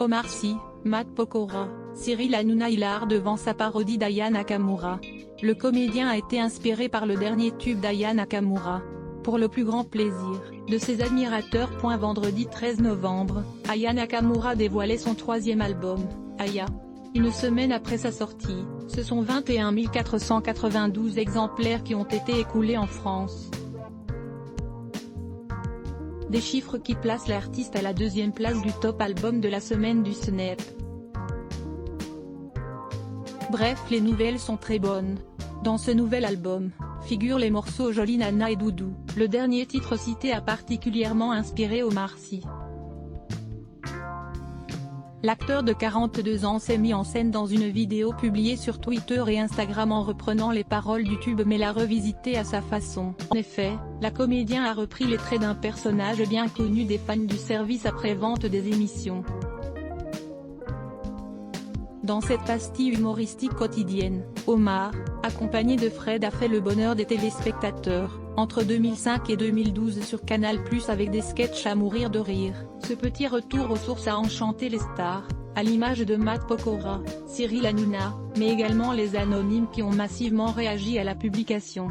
Omar Sy, Matt Pokora, Cyril Hanouna hilar devant sa parodie d'Aya Nakamura. Le comédien a été inspiré par le dernier tube d'Aya Nakamura. Pour le plus grand plaisir de ses admirateurs. Vendredi 13 novembre, Aya Nakamura dévoilait son troisième album, Aya. Une semaine après sa sortie, ce sont 21 492 exemplaires qui ont été écoulés en France. Des chiffres qui placent l'artiste à la deuxième place du top album de la semaine du Snap. Bref, les nouvelles sont très bonnes. Dans ce nouvel album, figurent les morceaux Jolie Nana et Doudou. Le dernier titre cité a particulièrement inspiré Omar Sy. L'acteur de 42 ans s'est mis en scène dans une vidéo publiée sur Twitter et Instagram en reprenant les paroles du tube mais l'a revisité à sa façon. En effet, la comédien a repris les traits d'un personnage bien connu des fans du service après-vente des émissions. Dans cette pastille humoristique quotidienne, Omar, accompagné de Fred, a fait le bonheur des téléspectateurs, entre 2005 et 2012 sur Canal+ avec des sketchs à mourir de rire. Ce petit retour aux sources a enchanté les stars, à l'image de Matt Pokora, Cyril Hanouna, mais également les anonymes qui ont massivement réagi à la publication.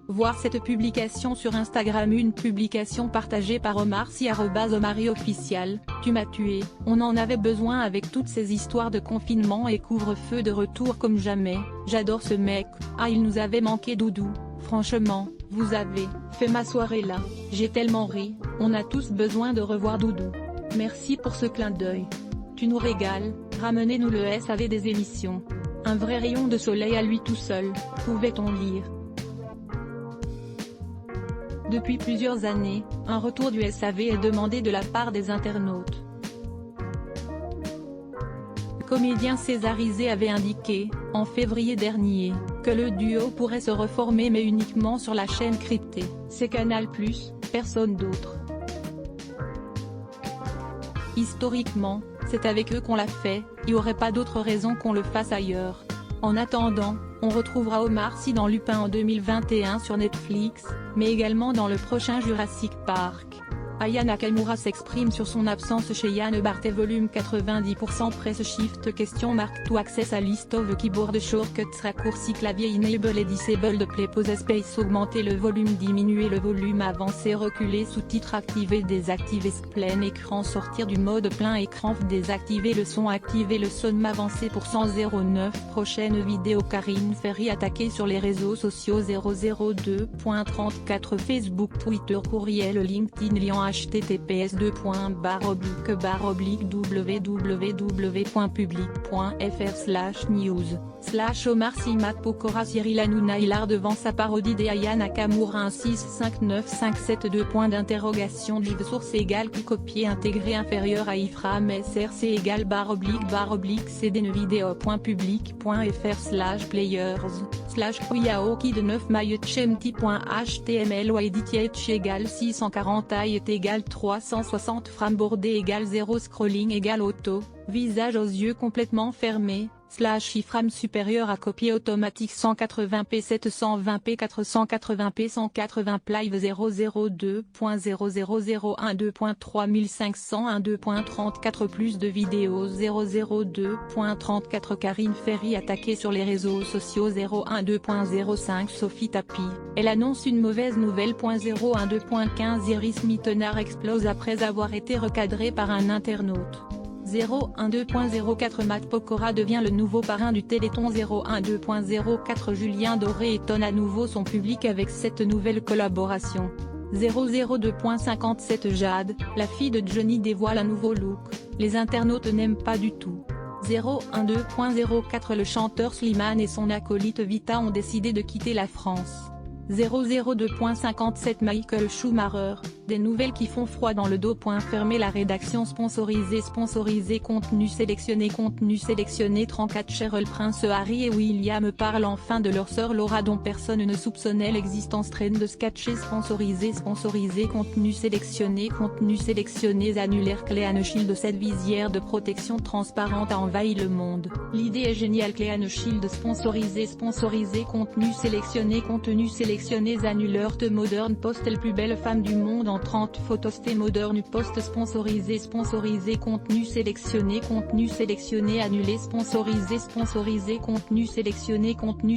Voir cette publication sur Instagram. Une publication partagée par Omar Sy @OmarSy_official, tu m'as tué, on en avait besoin avec toutes ces histoires de confinement et couvre-feu de retour comme jamais, j'adore ce mec, ah il nous avait manqué Doudou, franchement, vous avez fait ma soirée là, j'ai tellement ri, on a tous besoin de revoir Doudou. Merci pour ce clin d'œil. Tu nous régales, ramenez-nous le SAV des émissions. Un vrai rayon de soleil à lui tout seul, pouvait-on lire. Depuis plusieurs années, un retour du SAV est demandé de la part des internautes. Le comédien césarisé avait indiqué, en février dernier, que le duo pourrait se reformer mais uniquement sur la chaîne cryptée. C'est Canal+, personne d'autre. Historiquement, c'est avec eux qu'on l'a fait, il n'y aurait pas d'autre raison qu'on le fasse ailleurs. En attendant, on retrouvera Omar Sy dans Lupin en 2021 sur Netflix, mais également dans le prochain Jurassic Park. Aya Nakamura s'exprime sur son absence chez Yann Barthé volume 90% Press Shift question to access a list of keyboard shortcuts raccourci clavier enable et disabled play pause space augmenter le volume diminuer le volume avancer reculer sous-titres activer désactiver plein écran sortir du mode plein écran désactiver le son avancer pour 109 prochaine vidéo Karine Ferry attaquée sur les réseaux sociaux 002.34 Facebook Twitter courriel LinkedIn lien https://www.public.fr/news / Omar Sy Matt Pokora Cyril Hanouna hilar devant sa parodie des Aya Nakamura 1659572 div source égale copier intégré inférieur à iframe src égale // cdnevideo.public.fr/players/yaoki de 9 mychemti.html ou editch égale 640 i égale 360 frames bordé égale 0 scrolling égale auto, visage aux yeux complètement fermés, / iframe supérieur à copier automatique 180p 720p 480p 180 live 002.00012.3501 2.34 plus de vidéos 002.34 Karine Ferry attaquée sur les réseaux sociaux 012.05 Sophie Tapi, elle annonce une mauvaise nouvelle. 012.15 Iris Mittenard explose après avoir été recadrée par un internaute. 012.04 Matt Pokora devient le nouveau parrain du Téléthon 012.04 Julien Doré étonne à nouveau son public avec cette nouvelle collaboration. 002.57 Jade, la fille de Johnny dévoile un nouveau look, les internautes n'aiment pas du tout. 012.04 Le chanteur Slimane et son acolyte Vita ont décidé de quitter la France. 002.57 Michael Schumacher, des nouvelles qui font froid dans le dos. Fermé la rédaction sponsorisée contenu sélectionné 34 Cheryl Prince Harry et William parlent enfin de leur sœur Laura dont personne ne soupçonnait l'existence. Train de sketchés sponsorisé contenu sélectionné annulaire Clean Shield. Cette visière de protection transparente a envahi le monde. L'idée est géniale. Clean Shield sponsorisé contenu sélectionné sélectionnés annuleurs The Modern Post L plus belle femme du monde en 30 photos The Modern Post sponsorisé contenu sélectionné annulé sponsorisé contenu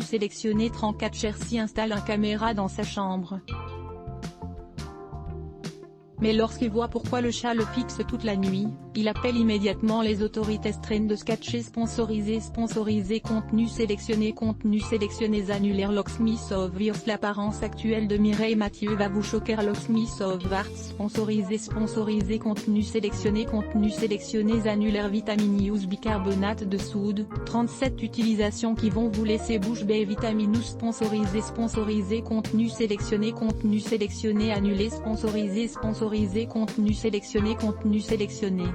sélectionné 34 Chersi installe un caméra dans sa chambre. Mais lorsqu'il voit pourquoi le chat le fixe toute la nuit, il appelle immédiatement les autorités train de sketcher sponsorisé contenu sélectionné annulé Locksmith of Virs l'apparence actuelle de Mireille Mathieu va vous choquer Locksmith of Vars sponsorisé contenu sélectionné annulaire Vitaminous bicarbonate de soude, 37 utilisations qui vont vous laisser bouche bée Vitaminous sponsorisé contenu sélectionné annulé sponsorisé contenu sélectionné